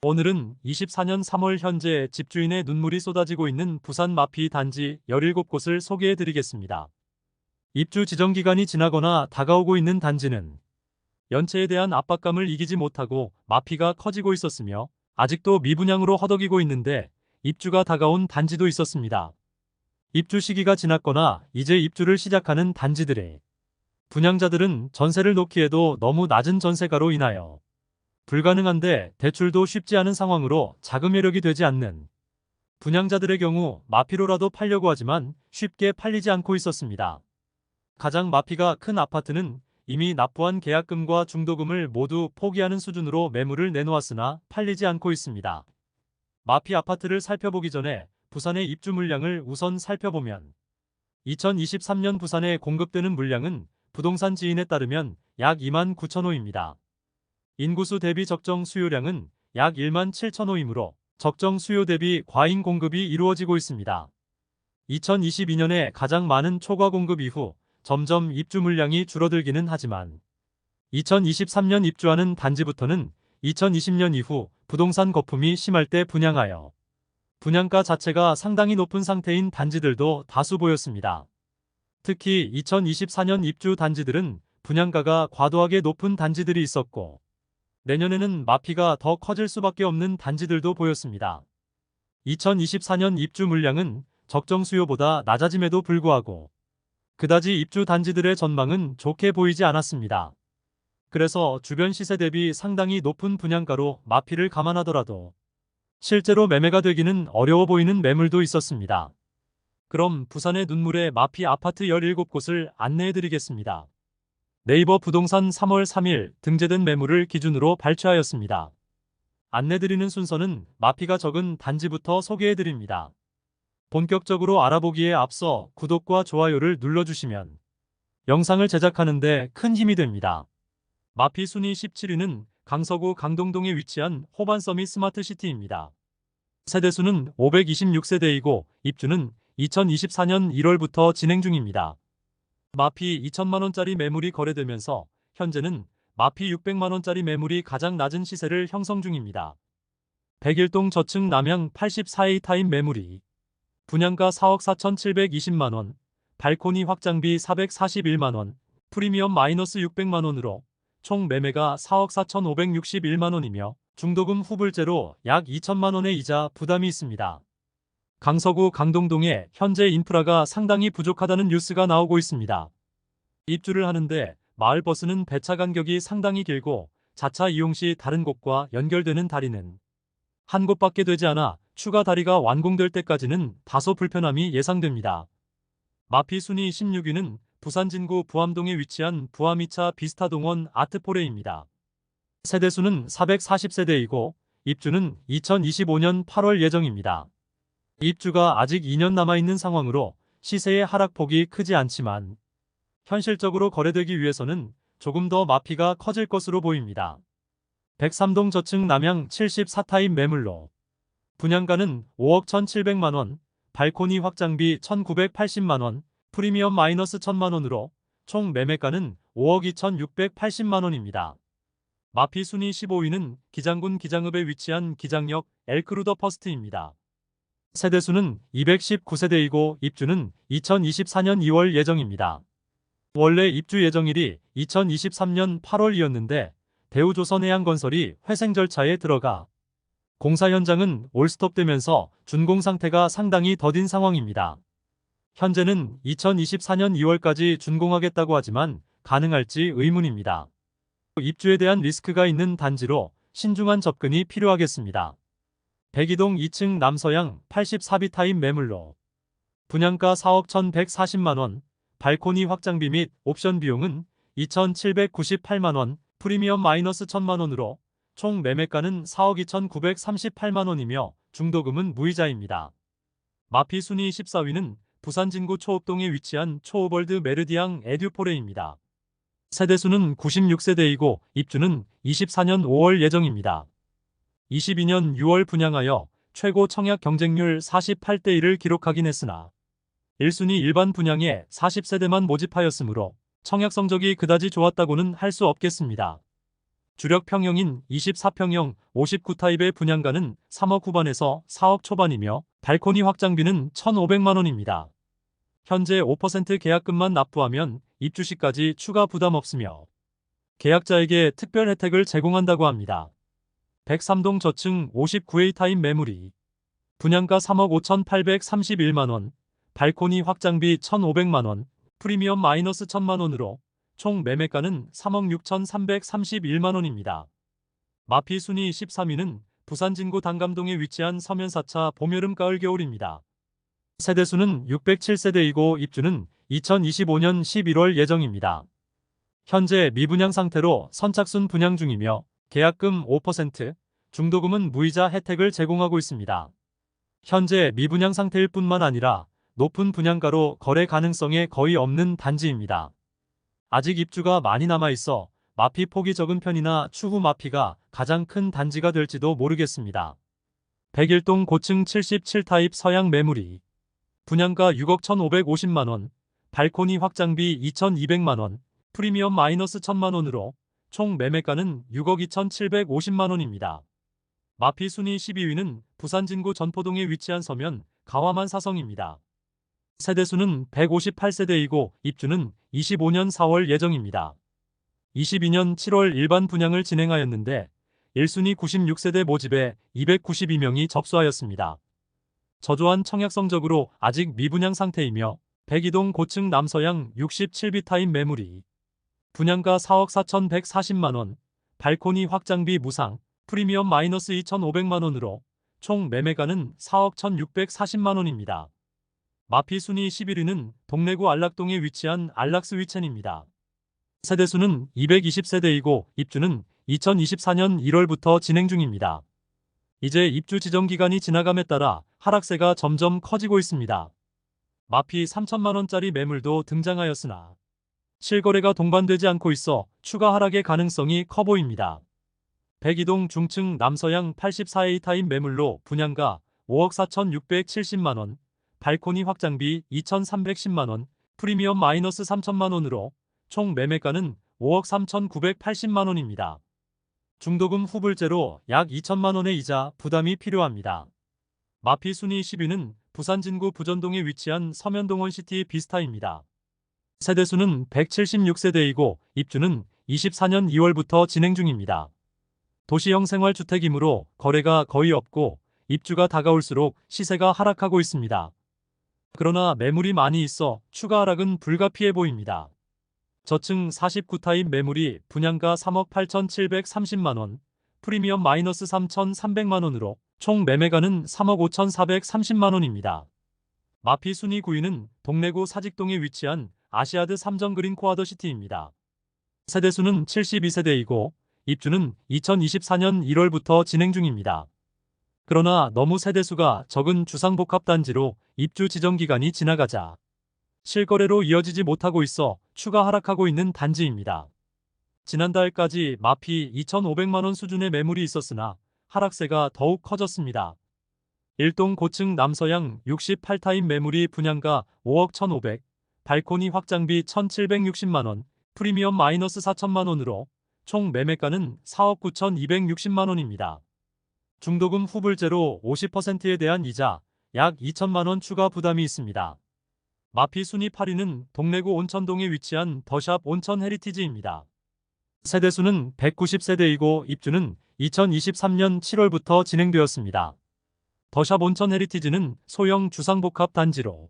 오늘은 24년 3월 현재 집주인의 눈물이 쏟아지고 있는 부산 마피 단지 17곳을 소개해 드리겠습니다. 입주 지정 기간이 지나거나 다가오고 있는 단지는 연체에 대한 압박감을 이기지 못하고 마피가 커지고 있었으며 아직도 미분양으로 허덕이고 있는데 입주가 다가온 단지도 있었습니다. 입주 시기가 지났거나 이제 입주를 시작하는 단지들의 분양자들은 전세를 놓기에도 너무 낮은 전세가로 인하여 불가능한데 대출도 쉽지 않은 상황으로 자금 여력이 되지 않는 분양자들의 경우 마피로라도 팔려고 하지만 쉽게 팔리지 않고 있었습니다. 가장 마피가 큰 아파트는 이미 납부한 계약금과 중도금을 모두 포기하는 수준으로 매물을 내놓았으나 팔리지 않고 있습니다. 마피 아파트를 살펴보기 전에 부산의 입주 물량을 우선 살펴보면 2023년 부산에 공급되는 물량은 부동산 지인에 따르면 약 2만 9천 호입니다. 인구수 대비 적정 수요량은 약 1만 7천 호이므로 적정 수요 대비 과잉 공급이 이루어지고 있습니다. 2022년에 가장 많은 초과 공급 이후 점점 입주 물량이 줄어들기는 하지만 2023년 입주하는 단지부터는 2020년 이후 부동산 거품이 심할 때 분양하여 분양가 자체가 상당히 높은 상태인 단지들도 다수 보였습니다. 특히 2024년 입주 단지들은 분양가가 과도하게 높은 단지들이 있었고 내년에는 마피가 더 커질 수밖에 없는 단지들도 보였습니다. 2024년 입주 물량은 적정 수요보다 낮아짐에도 불구하고 그다지 입주 단지들의 전망은 좋게 보이지 않았습니다. 그래서 주변 시세 대비 상당히 높은 분양가로 마피를 감안하더라도 실제로 매매가 되기는 어려워 보이는 매물도 있었습니다. 그럼 부산의 눈물의 마피 아파트 17곳을 안내해 드리겠습니다. 네이버 부동산 3월 3일 등재된 매물을 기준으로 발췌하였습니다. 안내드리는 순서는 마피가 적은 단지부터 소개해드립니다. 본격적으로 알아보기에 앞서 구독과 좋아요를 눌러주시면 영상을 제작하는데 큰 힘이 됩니다. 마피 순위 17위는 강서구 강동동에 위치한 호반서밋 스마트시티입니다. 세대수는 526세대이고 입주는 2024년 1월부터 진행 중입니다. 마피 2천만원짜리 매물이 거래되면서 현재는 마피 600만원짜리 매물이 가장 낮은 시세를 형성 중입니다. 101동 저층 남향 84A타임 매물이 분양가 4억 4,720만원, 발코니 확장비 441만원, 프리미엄 마이너스 600만원으로 총 매매가 4억 4,561만원이며 중도금 후불제로 약 2천만원의 이자 부담이 있습니다. 강서구 강동동에 현재 인프라가 상당히 부족하다는 뉴스가 나오고 있습니다. 입주를 하는데 마을버스는 배차 간격이 상당히 길고 자차 이용 시 다른 곳과 연결되는 다리는 한 곳밖에 되지 않아 추가 다리가 완공될 때까지는 다소 불편함이 예상됩니다. 마피 순위 16위는 부산 진구 부암동에 위치한 부암 2차 비스타동원 아트포레입니다. 세대수는 440세대이고 입주는 2025년 8월 예정입니다. 입주가 아직 2년 남아있는 상황으로 시세의 하락폭이 크지 않지만 현실적으로 거래되기 위해서는 조금 더 마피가 커질 것으로 보입니다. 103동 저층 남향 74타입 매물로 분양가는 5억 1,700만원, 발코니 확장비 1,980만원, 프리미엄 마이너스 1,000만원으로 총 매매가는 5억 2,680만원입니다. 마피 순위 15위는 기장군 기장읍에 위치한 기장역 엘크루더 퍼스트입니다. 세대수는 219세대이고 입주는 2024년 2월 예정입니다. 원래 입주 예정일이 2023년 8월이었는데 대우조선해양건설이 회생 절차에 들어가 공사 현장은 올스톱되면서 준공 상태가 상당히 더딘 상황입니다. 현재는 2024년 2월까지 준공하겠다고 하지만 가능할지 의문입니다. 입주에 대한 리스크가 있는 단지로 신중한 접근이 필요하겠습니다. 102동 2층 남서향 84비타임 매물로 분양가 4억 1,140만원, 발코니 확장비 및 옵션 비용은 2,798만원, 프리미엄 마이너스 1,000만원으로 총 매매가는 4억 2,938만원이며 중도금은 무이자입니다. 마피 순위 14위는 부산 진구 초읍동에 위치한 초오벌드 메르디앙 에듀포레입니다. 세대수는 96세대이고 입주는 24년 5월 예정입니다. 22년 6월 분양하여 최고 청약 경쟁률 48대1을 기록하긴 했으나 1순위 일반 분양에 40세대만 모집하였으므로 청약 성적이 그다지 좋았다고는 할 수 없겠습니다. 주력 평형인 24평형 59타입의 분양가는 3억 후반에서 4억 초반이며 발코니 확장비는 1,500만 원입니다. 현재 5% 계약금만 납부하면 입주 시까지 추가 부담 없으며 계약자에게 특별 혜택을 제공한다고 합니다. 103동 저층 59A 타입 매물이 분양가 3억 5,831만 원, 발코니 확장비 1,500만 원, 프리미엄 마이너스 1,000만 원으로 총 매매가는 3억 6,331만 원입니다. 마피 순위 13위는 부산 진구 단감동에 위치한 서면 4차 봄, 여름, 가을, 겨울입니다. 세대수는 607세대이고 입주는 2025년 11월 예정입니다. 현재 미분양 상태로 선착순 분양 중이며 계약금 5%, 중도금은 무이자 혜택을 제공하고 있습니다. 현재 미분양 상태일 뿐만 아니라 높은 분양가로 거래 가능성에 거의 없는 단지입니다. 아직 입주가 많이 남아있어 마피 폭이 적은 편이나 추후 마피가 가장 큰 단지가 될지도 모르겠습니다. 101동 고층 77타입 서양 매물이 분양가 6억 1,550만원, 발코니 확장비 2,200만원, 프리미엄 마이너스 1,000만 원으로 총 매매가는 6억 2,750만 원입니다. 마피 순위 12위는 부산 진구 전포동에 위치한 서면 가와만 사성입니다. 세대수는 158세대이고 입주는 25년 4월 예정입니다. 22년 7월 일반 분양을 진행하였는데 1순위 96세대 모집에 292명이 접수하였습니다. 저조한 청약 성적으로 아직 미분양 상태이며 102동 고층 남서양 67B 타입 매물이 분양가 4억 4,140만원, 발코니 확장비 무상, 프리미엄 마이너스 2,500만원으로 총 매매가는 4억 1,640만원입니다. 마피 순위 11위는 동래구 안락동에 위치한 안락스 위첸입니다. 세대수는 220세대이고 입주는 2024년 1월부터 진행 중입니다. 이제 입주 지정 기간이 지나감에 따라 하락세가 점점 커지고 있습니다. 마피 3천만원짜리 매물도 등장하였으나 실거래가 동반되지 않고 있어 추가 하락의 가능성이 커 보입니다. 102동 중층 남서양 84A 타입 매물로 분양가 5억 4,670만원, 발코니 확장비 2,310만원, 프리미엄 마이너스 3천만원으로 총 매매가는 5억 3,980만원입니다. 중도금 후불제로 약 2천만원의 이자 부담이 필요합니다. 마피 순위 10위는 부산 진구 부전동에 위치한 서면동원시티 비스타입니다. 세대수는 176세대이고 입주는 24년 2월부터 진행 중입니다. 도시형 생활주택이므로 거래가 거의 없고 입주가 다가올수록 시세가 하락하고 있습니다. 그러나 매물이 많이 있어 추가 하락은 불가피해 보입니다. 저층 49타입 매물이 분양가 3억 8,730만원, 프리미엄 마이너스 3,300만원으로 총 매매가는 3억 5,430만원입니다. 마피 순위 9위는 동래구 사직동에 위치한 아시아드 3정 그린 코아더시티입니다. 세대수는 72세대이고 입주는 2024년 1월부터 진행 중입니다. 그러나 너무 세대수가 적은 주상복합단지로 입주 지정기간이 지나가자 실거래로 이어지지 못하고 있어 추가 하락하고 있는 단지입니다. 지난달까지 마피 2,500만원 수준의 매물이 있었으나 하락세가 더욱 커졌습니다. 1동 고층 남서양 68타입 매물이 분양가 5억 1,500, 발코니 확장비 1,760만원, 프리미엄 마이너스 4천만원으로 총 매매가는 4억 9,260만원입니다. 중도금 후불제로 50%에 대한 이자 약 2천만원 추가 부담이 있습니다. 마피 순위 8위는 동래구 온천동에 위치한 더샵 온천 헤리티지입니다. 세대수는 190세대이고 입주는 2023년 7월부터 진행되었습니다. 더샵 온천 헤리티지는 소형 주상복합 단지로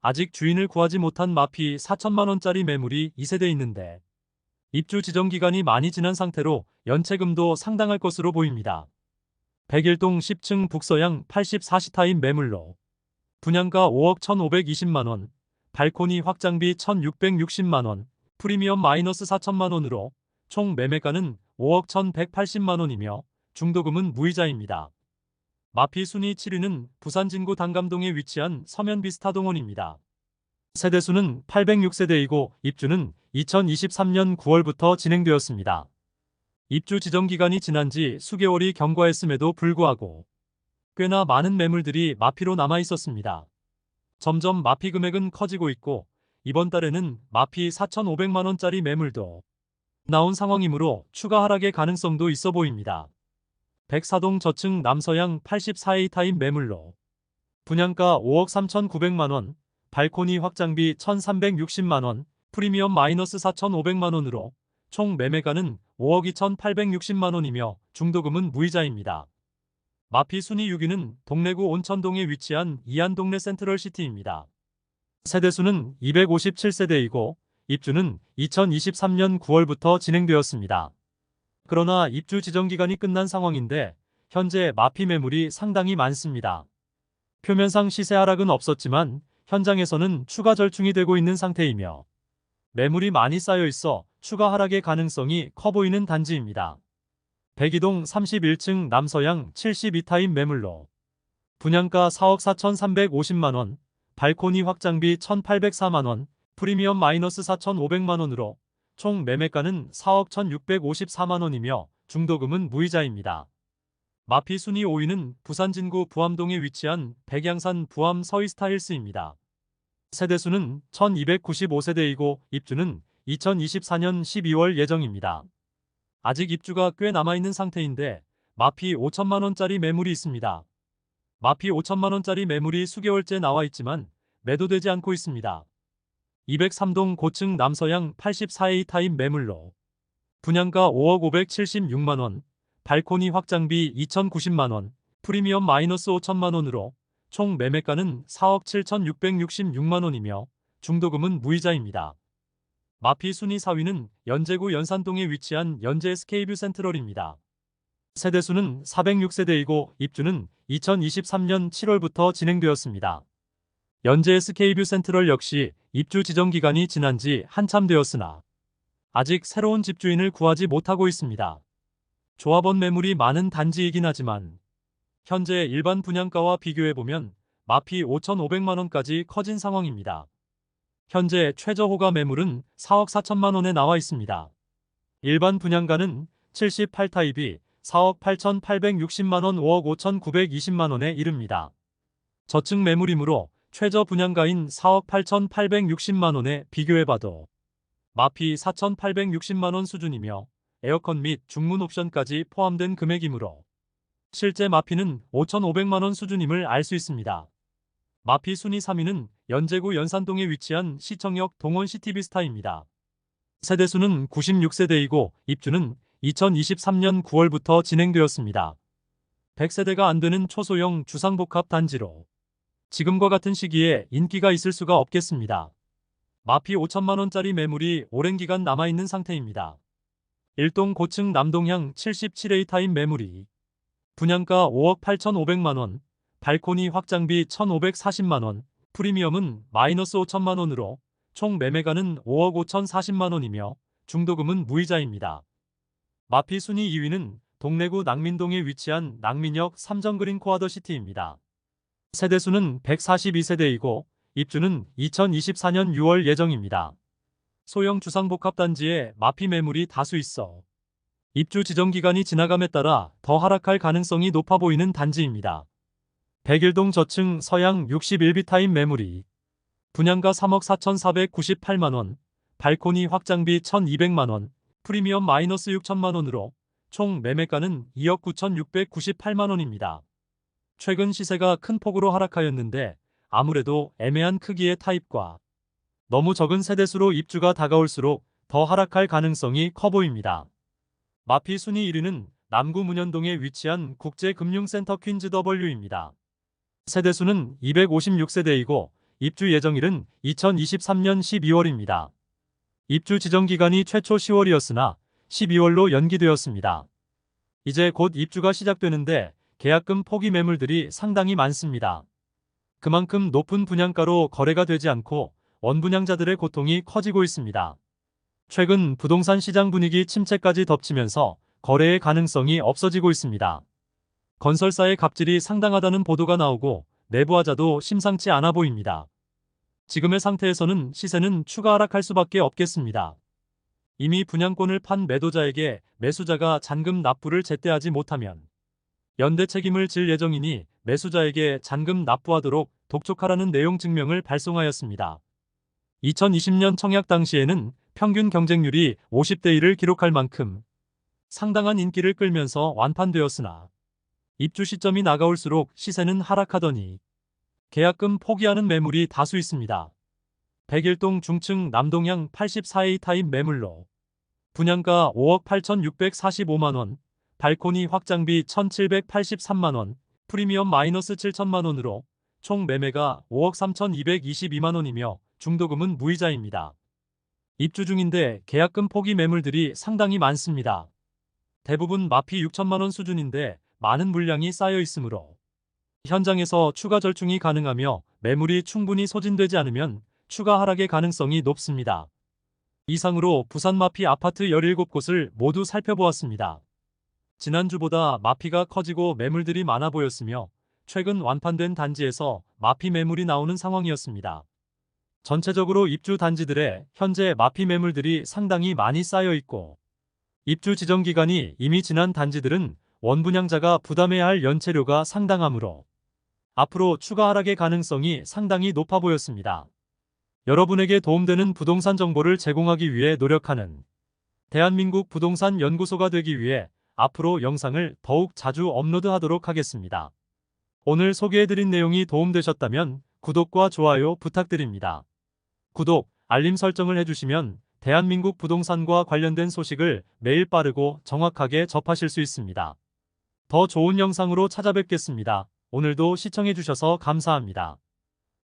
아직 주인을 구하지 못한 마피 4천만원짜리 매물이 2세대 있는데 입주 지정 기간이 많이 지난 상태로 연체금도 상당할 것으로 보입니다. 101동 10층 북서양 84시 타입 매물로 분양가 5억 1,520만원, 발코니 확장비 1,660만원, 프리미엄 마이너스 4천만원으로 총 매매가는 5억 1,180만원이며 중도금은 무이자입니다. 마피 순위 7위는 부산 진구 단감동에 위치한 서면비스타동원입니다. 세대수는 806세대이고 입주는 2023년 9월부터 진행되었습니다. 입주 지정 기간이 지난 지 수개월이 경과했음에도 불구하고 꽤나 많은 매물들이 마피로 남아 있었습니다. 점점 마피 금액은 커지고 있고 이번 달에는 마피 4,500만원짜리 매물도 나온 상황이므로 추가 하락의 가능성도 있어 보입니다. 백사동 저층 남서양 84A 타입 매물로 분양가 5억 3,900만원, 발코니 확장비 1,360만원, 프리미엄 마이너스 4,500만원으로 총 매매가는 5억 2,860만원이며 중도금은 무이자입니다. 마피 순위 6위는 동래구 온천동에 위치한 이안동래 센트럴시티입니다. 세대수는 257세대이고 입주는 2023년 9월부터 진행되었습니다. 그러나 입주 지정기간이 끝난 상황인데 현재 마피 매물이 상당히 많습니다. 표면상 시세 하락은 없었지만 현장에서는 추가 절충이 되고 있는 상태이며 매물이 많이 쌓여 있어 추가 하락의 가능성이 커 보이는 단지입니다. 백이동 31층 남서양 72타입 매물로 분양가 4억 4,350만원, 발코니 확장비 1,804만원, 프리미엄 마이너스 4,500만원으로 총 매매가는 4억 1,654만원이며 중도금은 무이자입니다. 마피 순위 5위는 부산 진구 부암동에 위치한 백양산 부암 서이스타힐스입니다. 세대수는 1295세대이고 입주는 2024년 12월 예정입니다. 아직 입주가 꽤 남아있는 상태인데 마피 5천만원짜리 매물이 있습니다. 마피 5천만원짜리 매물이 수개월째 나와 있지만 매도되지 않고 있습니다. 203동 고층 남서양 84A 타입 매물로 분양가 5억 576만원, 발코니 확장비 2,090만원, 프리미엄 마이너스 5천만원으로 총 매매가는 4억 7,666만원이며 중도금은 무이자입니다. 마피 순위 4위는 연제구 연산동에 위치한 연제 SK뷰 센트럴입니다. 세대수는 406세대이고 입주는 2023년 7월부터 진행되었습니다. 연제 SK뷰 센트럴 역시 입주 지정 기간이 지난 지 한참 되었으나 아직 새로운 집주인을 구하지 못하고 있습니다. 조합원 매물이 많은 단지이긴 하지만 현재 일반 분양가와 비교해보면 마피 5,500만원까지 커진 상황입니다. 현재 최저 호가 매물은 4억 4천만원에 나와 있습니다. 일반 분양가는 78타입이 4억 8,860만원, 5억 5,920만원에 이릅니다. 저층 매물이므로 최저 분양가인 4억 8,860만원에 비교해봐도 마피 4,860만원 수준이며 에어컨 및 중문 옵션까지 포함된 금액이므로 실제 마피는 5,500만원 수준임을 알 수 있습니다. 마피 순위 3위는 연제구 연산동에 위치한 시청역 동원 시티비스타입니다. 세대수는 96세대이고 입주는 2023년 9월부터 진행되었습니다. 100세대가 안 되는 초소형 주상복합 단지로 지금과 같은 시기에 인기가 있을 수가 없겠습니다. 마피 5천만원짜리 매물이 오랜 기간 남아있는 상태입니다. 1동 고층 남동향 77A 타입 매물이 분양가 5억 8,500만원, 발코니 확장비 1,540만원, 프리미엄은 마이너스 5천만원으로 총 매매가는 5억 5,040만원이며 중도금은 무이자입니다. 마피 순위 2위는 동래구 낭민동에 위치한 낭민역 삼정그린 코아더시티입니다. 세대수는 142세대이고 입주는 2024년 6월 예정입니다. 소형 주상복합단지에 마피 매물이 다수 있어 입주 지정기간이 지나감에 따라 더 하락할 가능성이 높아 보이는 단지입니다. 백일동 저층 서양 61B 타입 매물이 분양가 3억 4,498만원, 발코니 확장비 1,200만원, 프리미엄 마이너스 6천만원으로 총 매매가는 2억 9,698만원입니다. 최근 시세가 큰 폭으로 하락하였는데 아무래도 애매한 크기의 타입과 너무 적은 세대수로 입주가 다가올수록 더 하락할 가능성이 커 보입니다. 마피 순위 1위는 남구 문현동에 위치한 국제금융센터 퀸즈 W입니다. 세대수는 256세대이고 입주 예정일은 2023년 12월입니다. 입주 지정기간이 최초 10월이었으나 12월로 연기되었습니다. 이제 곧 입주가 시작되는데 계약금 포기 매물들이 상당히 많습니다. 그만큼 높은 분양가로 거래가 되지 않고 원분양자들의 고통이 커지고 있습니다. 최근 부동산 시장 분위기 침체까지 덮치면서 거래의 가능성이 없어지고 있습니다. 건설사의 갑질이 상당하다는 보도가 나오고 내부하자도 심상치 않아 보입니다. 지금의 상태에서는 시세는 추가 하락할 수밖에 없겠습니다. 이미 분양권을 판 매도자에게 매수자가 잔금 납부를 제때하지 못하면 연대 책임을 질 예정이니 매수자에게 잔금 납부하도록 독촉하라는 내용 증명을 발송하였습니다. 2020년 청약 당시에는 평균 경쟁률이 50대 1을 기록할 만큼 상당한 인기를 끌면서 완판되었으나 입주 시점이 나가올수록 시세는 하락하더니 계약금 포기하는 매물이 다수 있습니다. 백일동 중층 남동향 84A 타입 매물로 분양가 5억 8,645만원, 발코니 확장비 1,783만원, 프리미엄 마이너스 7천만원으로 총 매매가 5억 3,222만원이며 중도금은 무이자입니다. 입주 중인데 계약금 포기 매물들이 상당히 많습니다. 대부분 마피 6천만원 수준인데 많은 물량이 쌓여 있으므로 현장에서 추가 절충이 가능하며 매물이 충분히 소진되지 않으면 추가 하락의 가능성이 높습니다. 이상으로 부산 마피 아파트 17곳을 모두 살펴보았습니다. 지난주보다 마피가 커지고 매물들이 많아 보였으며 최근 완판된 단지에서 마피 매물이 나오는 상황이었습니다. 전체적으로 입주 단지들의 현재 마피 매물들이 상당히 많이 쌓여 있고 입주 지정 기간이 이미 지난 단지들은 원분양자가 부담해야 할 연체료가 상당하므로 앞으로 추가 하락의 가능성이 상당히 높아 보였습니다. 여러분에게 도움되는 부동산 정보를 제공하기 위해 노력하는 대한민국 부동산 연구소가 되기 위해 앞으로 영상을 더욱 자주 업로드하도록 하겠습니다. 오늘 소개해드린 내용이 도움되셨다면 구독과 좋아요 부탁드립니다. 구독, 알림 설정을 해주시면 대한민국 부동산과 관련된 소식을 매일 빠르고 정확하게 접하실 수 있습니다. 더 좋은 영상으로 찾아뵙겠습니다. 오늘도 시청해주셔서 감사합니다.